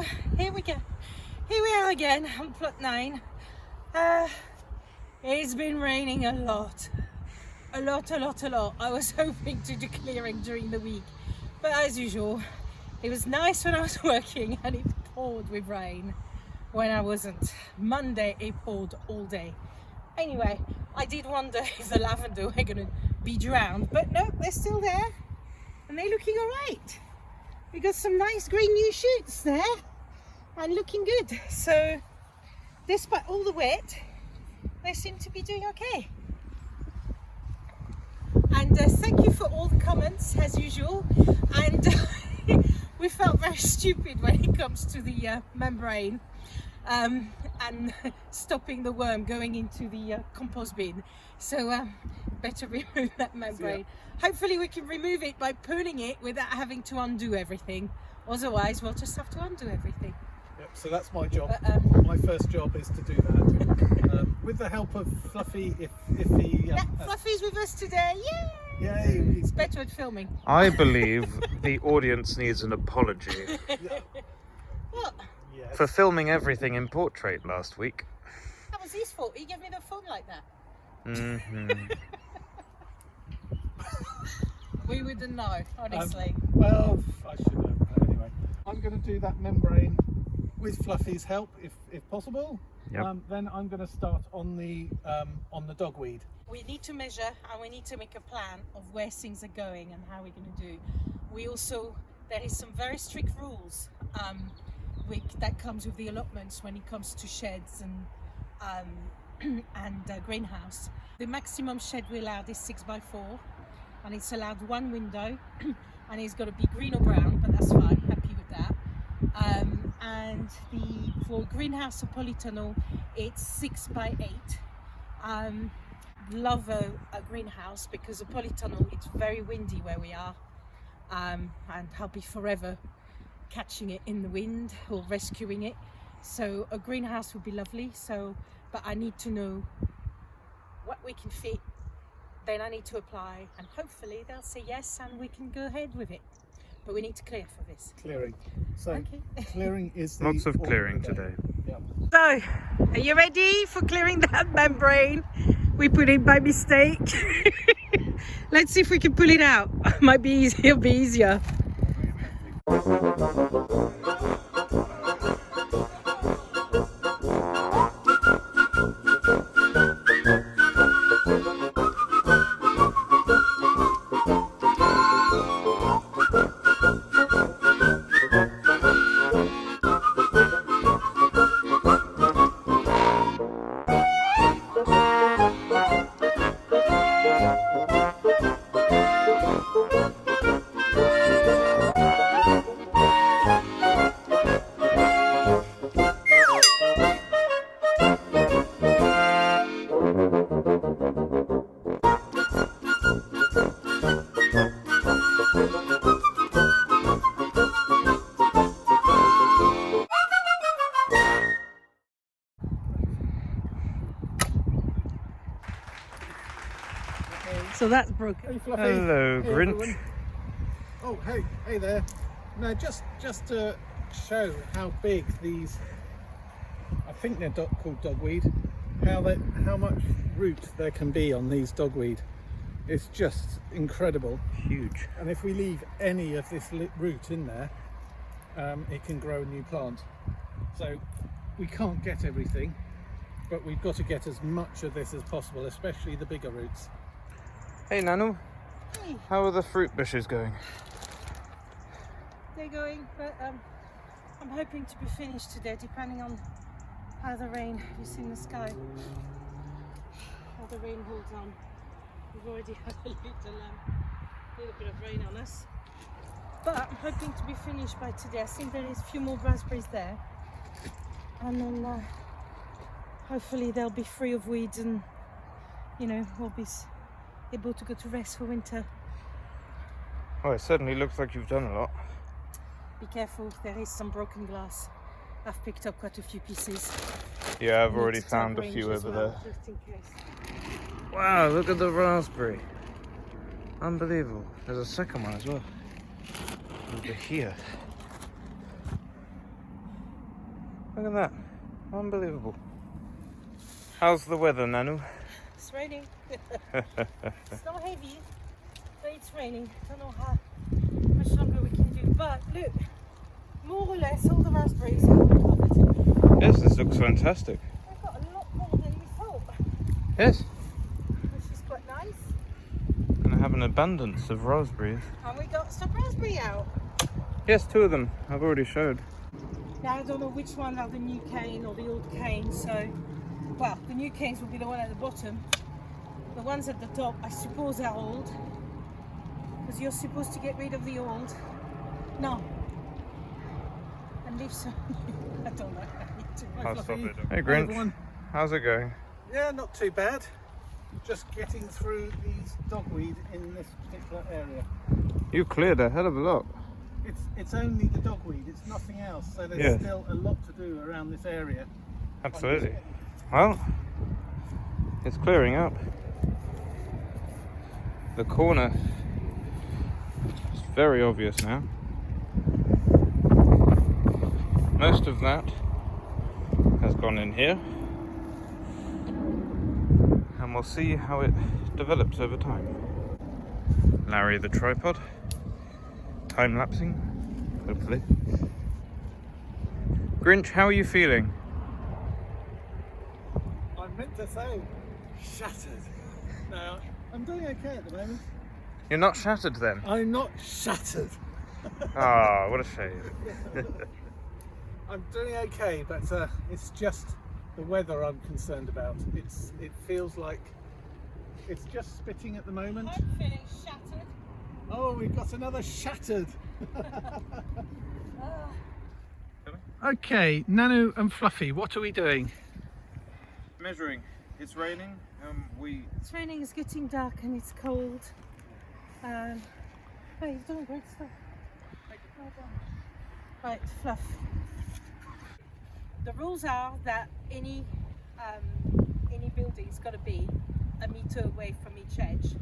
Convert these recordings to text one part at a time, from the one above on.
So here we go. Here we are again on plot 9. It's been raining a lot. A lot. I was hoping to do clearing during the week, but as usual, it was nice when I was working and it poured with rain when I wasn't. Monday it poured all day. Anyway, I did wonder if the lavender were gonna be drowned, but no, they're still there and they're looking all right. We got some nice green new shoots there and looking good. So despite all the wet, they seem to be doing okay. And thank you for all the comments as usual. And we felt very stupid when it comes to the membrane and stopping the worm going into the compost bin. So better remove that membrane. Hopefully we can remove it by pruning it without having to undo everything. Otherwise we'll just have to undo everything. Yep, so that's my job. But, my first job is to do that. With the help of Fluffy, if he... yeah, Fluffy's with us today. Yay! Yay! It's better at filming. I believe the audience needs an apology What? Yes. for filming everything in portrait last week. That was his fault. He gave me the phone like that. We wouldn't know, honestly. Well, I should have. Anyway, I'm going to do that membrane with Fluffy's help, if possible. Yep. Then I'm going to start on the dogweed. We need to measure and we need to make a plan of where things are going and how we're going to do. We also, there is some very strict rules that comes with the allotments when it comes to sheds and greenhouse. The maximum shed we allowed is 6x4 and it's allowed one window and it's got to be green or brown, but that's fine, happy with that. And for greenhouse or polytunnel it's 6x8. Love a greenhouse because a polytunnel, it's very windy where we are, and I'll be forever catching it in the wind or rescuing it. So a greenhouse would be lovely. So, but I need to know what we can fit. Then I need to apply, and hopefully they'll say yes, and we can go ahead with it. But we need to clear for this. Clearing. So Okay. clearing is the Lots of order clearing the day. today. Yep. So, are you ready for clearing that membrane? We put it by mistake. Let's see if we can pull it out. Might be easier. It'll be easier. So that's broken. Hey Fluffy. Hello, Hey, Grinch. everyone. Oh, hey there. Now, just to show how big these, I think they're called dogweed. How much root there can be on these dogweed. It's just incredible. Huge. And if we leave any of this root in there, it can grow a new plant. So we can't get everything, but we've got to get as much of this as possible, especially the bigger roots. Hey, Nanu. Hey, How are the fruit bushes going? they're going, but I'm hoping to be finished today, depending on how the rain is in the sky. How the rain holds on. We've already had a little bit of rain on us, but I'm hoping to be finished by today. I think there is a few more raspberries there, and then hopefully they'll be free of weeds, and we'll be able to go to rest for winter. Oh, it certainly looks like you've done a lot. Be careful, there is some broken glass. I've picked up quite a few pieces. Yeah, I've Need already to tap found a range few as over well, there. just in case. Wow, look at the raspberry. Unbelievable. There's a second one as well. Over here. Look at that. Unbelievable. How's the weather, Nanu? It's raining. It's not heavy, but it's raining. Don't know how much longer we can do. But look, more or less all the raspberries are covered. Yes, this looks fantastic. We've got a lot more than we thought, Yes. which is quite nice. And I have an abundance of raspberries. And we got some raspberry out. Yes, 2 of them. I've already showed. Now I don't know which one are the new cane or the old cane, so well, the new canes will be the one at the bottom. The ones at the top I suppose are old, because you're supposed to get rid of the old. No. And leave some. I don't know. I need to. I'll stop Fluffy. it. Hey Hey, Grinch, everyone. how's it going? Yeah, not too bad. Just getting through these dogweed in this particular area. You cleared a hell of a lot. It's only the dogweed, it's nothing else, so there's Yes. still a lot to do around this area. Absolutely. Well, it's clearing up. The corner is very obvious now. Most of that has gone in here. And we'll see how it develops over time. Larry the tripod. Time-lapsing, hopefully. Grinch, how are you feeling? I meant to say shattered. No, I'm doing okay at the moment. You're not shattered then? I'm not shattered. Ah, what a shame. I'm doing okay, but it's just the weather I'm concerned about. It feels like it's just spitting at the moment. I'm feeling shattered. Oh, we've got another shattered. Ah. Okay, Nanu and Fluffy, what are we doing? Measuring. It's raining. It's raining, it's getting dark and it's cold. Hey, you're doing great stuff. Well done. Right, Fluff. The rules are that any building's got to be a meter away from each edge,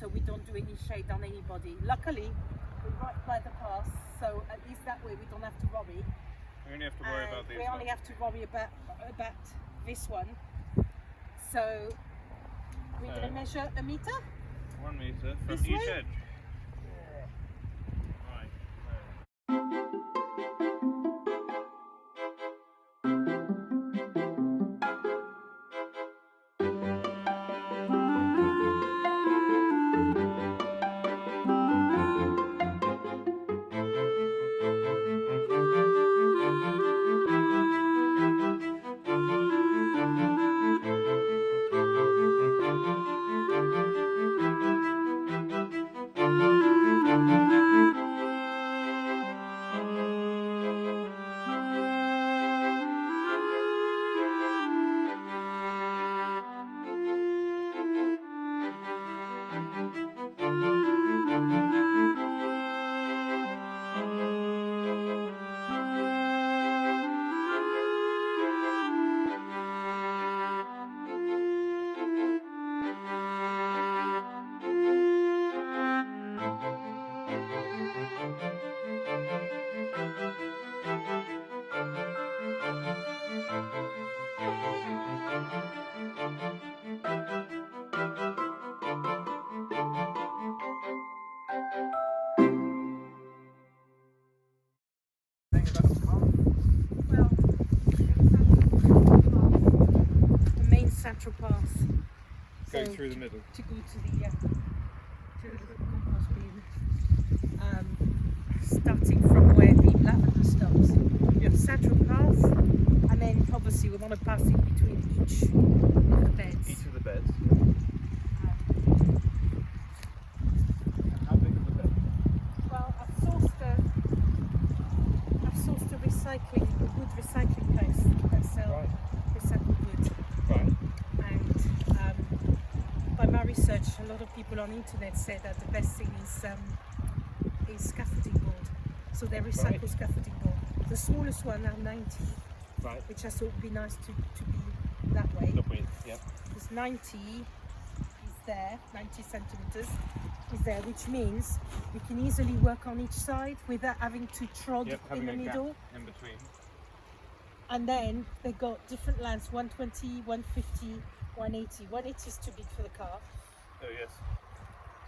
so we don't do any shade on anybody. Luckily, we're right by the path, so at least that way we don't have to worry. We only have to worry about these. We only have to worry about this one. So we're going to measure a meter. 1 meter from This each way? edge. Right. Well, the main central path. Going through the middle. To go to the compost bin. Starting from where the lavender stops. The central path, and then obviously we want to pass in between each of the beds. Each of the beds. How big is the bed? Well, I've sourced a wood recycling place that sells recycled wood. Right. And by my research, a lot of people on the internet say that the best thing is scaffolding board. So they recycle scaffolding board. The smallest one are 90, Right. which I thought would be nice to be that way. The width, yep. Because 90 is there, 90 centimeters is there, which means you can easily work on each side without having to trod Yep, in having the a middle. gap in between. And then they got different lengths, 120, 150, 180. 180 is too big for the car. Oh yes,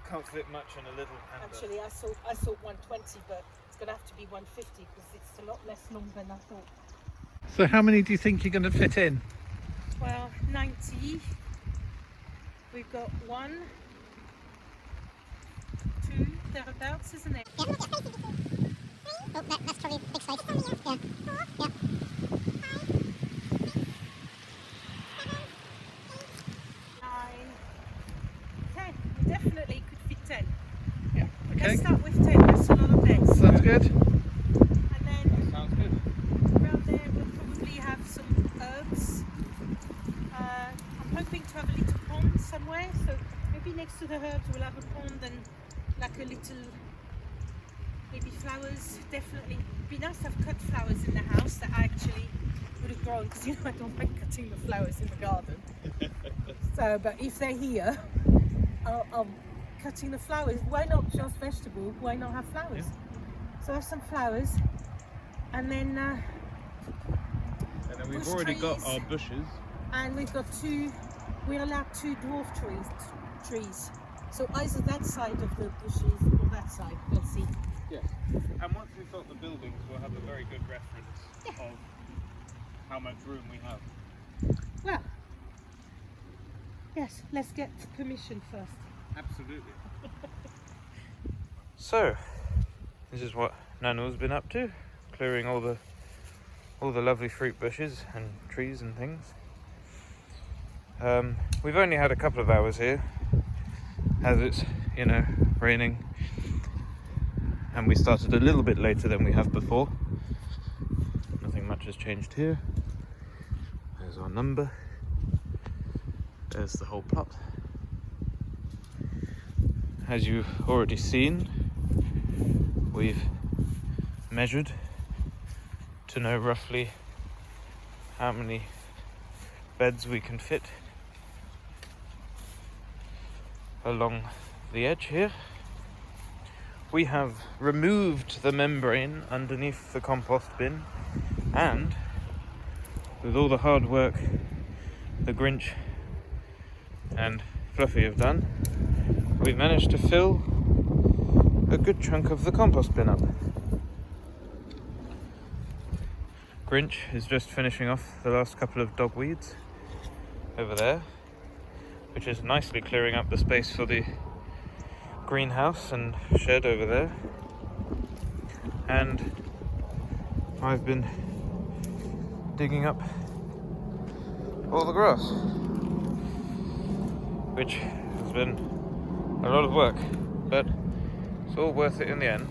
can't fit much in a little Panda. Actually, I thought 120, but it's going to have to be 150 because it's a lot less long than I thought. So how many do you think you're going to fit in? Well, 90. We've got 1, 2, thereabouts, isn't it? Yeah. Oh, that's probably a big size. Yeah. 4, yeah. 5, 9, 10. We definitely could fit 10. Yeah. Okay. Let's start with 10. That's a lot of beds. Sounds good. And then Sounds good. around there we'll probably have some herbs. I'm hoping to have a little pond somewhere, so maybe next to the herbs we'll have a pond and like a little, maybe flowers. Definitely be nice to have cut flowers in the house that I actually would have grown, because you know I don't like cutting the flowers in the garden. So, but if they're here, I'll cutting the flowers. Why not just vegetable? Why not have flowers? So I have some flowers, and then we've bush already got trees. our bushes. And we've got we're allowed 2 dwarf trees. So either that side of the bushes or that side, let's see. Yes. And once we've got the buildings, we'll have a very good reference of how much room we have. Well, yes, let's get permission first. Absolutely. So, this is what Nano's been up to, clearing all the lovely fruit bushes and trees and things. We've only had a couple of hours here, as it's, raining, and we started a little bit later than we have before. Nothing much has changed here. There's our number. There's the whole plot. As you've already seen, we've measured to know roughly how many beds we can fit along the edge here. We have removed the membrane underneath the compost bin, and with all the hard work the Grinch and Fluffy have done, we've managed to fill a good chunk of the compost bin up. Grinch is just finishing off the last couple of dog weeds over there, which is nicely clearing up the space for the greenhouse and shed over there. And I've been digging up all the grass, which has been a lot of work, but it's all worth it in the end.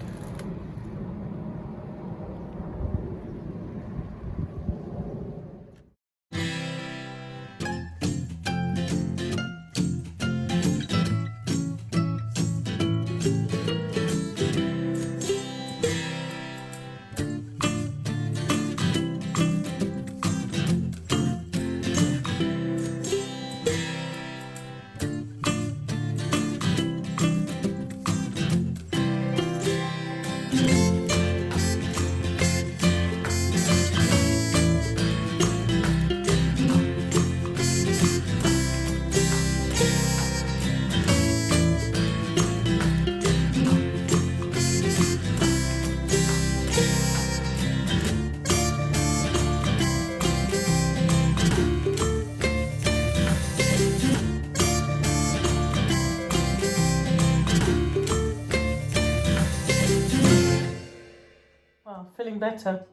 Well, feeling better.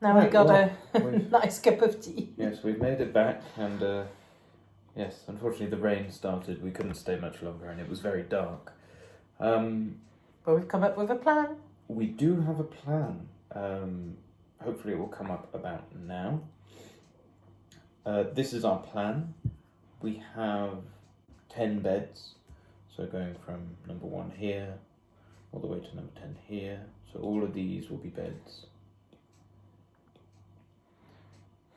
Now Right, we got well, a we've- nice cup of tea. Yes, we've made it back, and yes, unfortunately the rain started. We couldn't stay much longer, and it was very dark. But we've come up with a plan. We do have a plan. Hopefully it will come up about now. This is our plan. We have 10 beds, so going from number 1 here all the way to number 10 here. So all of these will be beds.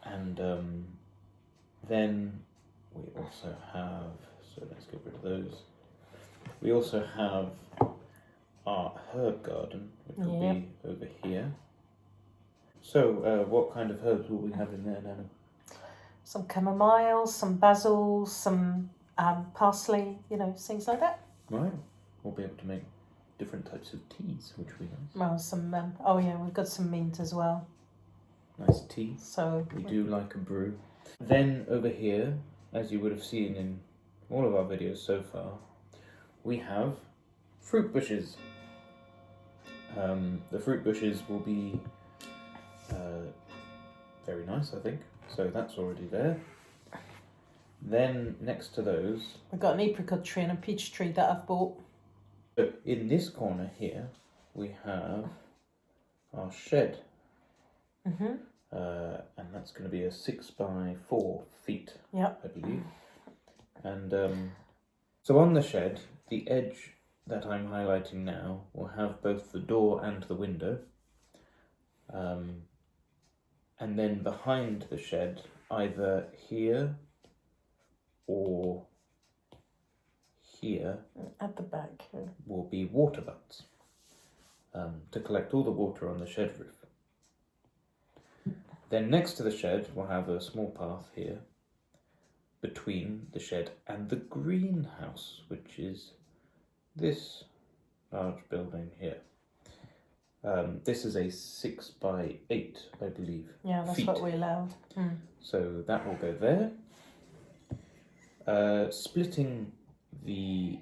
And then we also have, so let's get rid of those. We also have our herb garden, which will be over here. So, what kind of herbs will we have in there, Nana? Some chamomile, some basil, some parsley, you know, things like that. Right. We'll be able to make different types of teas, which will be nice. Well, some, oh yeah, we've got some mint as well. Nice tea. So We do like a brew. Then over here, as you would have seen in all of our videos so far, we have fruit bushes. The fruit bushes will be very nice, I think. So that's already there. Then next to those, we've got an apricot tree and a peach tree that I've bought. so in this corner here, we have our shed. Mm-hmm. And that's going to be a 6 by 4 feet, Yep. I believe. And so on the shed, the edge that I'm highlighting now will have both the door and the window. And then behind the shed, either here or here, At the back. will be water butts to collect all the water on the shed roof. Then next to the shed, we'll have a small path here between the shed and the greenhouse, which is this large building here. This is a 6 by 8, I believe. Yeah, that's feet. what we allowed. Mm. So that will go there. Splitting the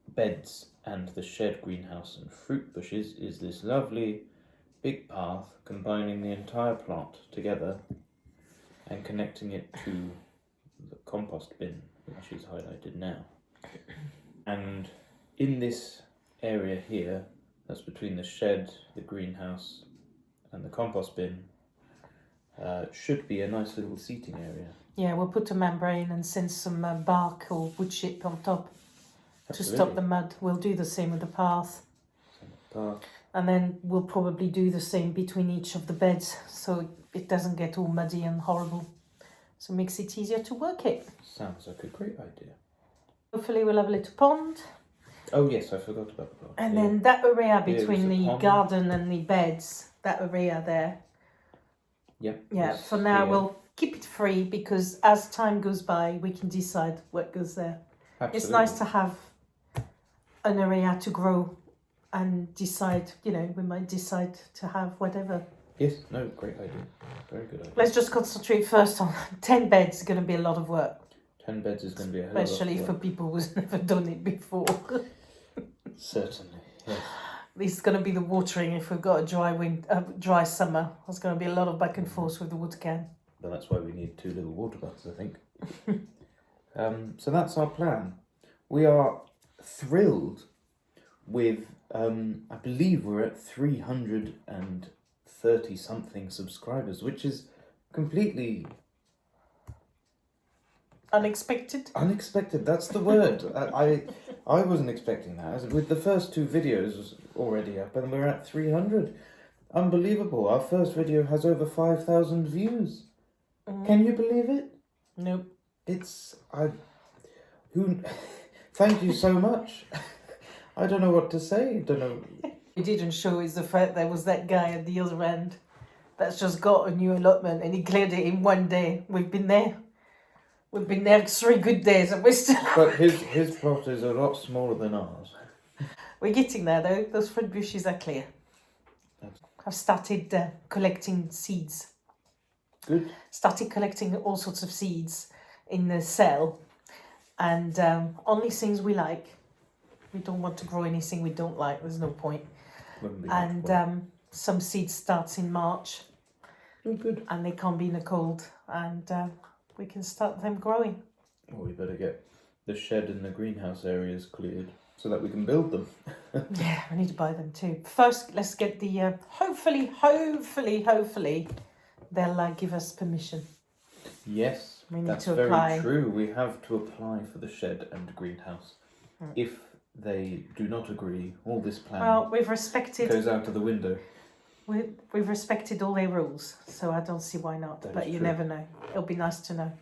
beds and the shed, greenhouse and fruit bushes is this lovely big path combining the entire plot together and connecting it to the compost bin, which is highlighted now. And in this area here, that's between the shed, the greenhouse and the compost bin, should be a nice little seating area. Yeah, we'll put a membrane and send some bark or wood chip on top to stop the mud. We'll do the same with the path. And then we'll probably do the same between each of the beds so it doesn't get all muddy and horrible. So it makes it easier to work it. Sounds like a great idea. Hopefully we'll have a little pond. Oh yes, I forgot about the pond. And then that area between the pond. garden and the beds, that area there. Yep. Yeah, for now we'll keep it free because as time goes by, we can decide what goes there. Absolutely. It's nice to have an area to grow and decide, you know, we might decide to have whatever. Yes, no, great idea. Very good idea. Let's just concentrate first on 10 beds. Is going to be a lot of work. 10 beds is going to be a hell of a lot Especially of for work. people who's never done it before. Certainly, yes. This is going to be the watering if we've got a dry summer. There's going to be a lot of back and forth with the water can. But that's why we need 2 little water butts, I think. So that's our plan. We are thrilled with, I believe we're at 330 something subscribers, which is completely Unexpected. unexpected. That's the word. I wasn't expecting that. With the first 2 videos already up, and we're at 300. Unbelievable. Our first video has over 5,000 views. Can you believe it? Nope. Thank you so much. I don't know what to say. Don't know. We didn't show is the fact there was that guy at the other end that's just got a new allotment and he cleared it in one day. We've been there 3 good days and we're still... But his plot is a lot smaller than ours. We're getting there though. Those fruit bushes are clear. I've started collecting seeds. Good. Started collecting all sorts of seeds in the cell and only things we like. We don't want to grow anything we don't like. There's no point. And some seeds starts in March. Oh, good. And they can't be in the cold and we can start them growing. Well, we better get the shed and the greenhouse areas cleared so that we can build them. Yeah, I need to buy them too. First, let's get the hopefully they'll give us permission. Yes, We need that's to very apply. true. We have to apply for the shed and greenhouse. If they do not agree, all this plan Well, we've respected goes out of the window. we've respected all their rules, so I don't see why not. That But is you true. never know. It'll be nice to know.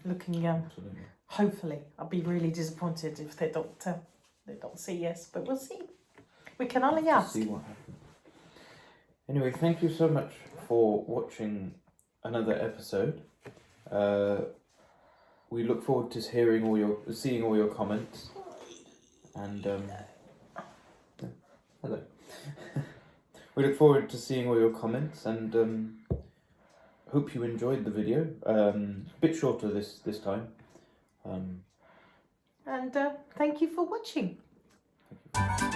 Looking Absolutely. hopefully, I'll be really disappointed if they don't say yes, but we'll see. We can only ask. See what happens. Anyway, thank you so much for watching another episode. We look forward to seeing all your comments, and hello. We look forward to seeing all your comments, and hope you enjoyed the video. A bit shorter this time. And thank you for watching. Thank you.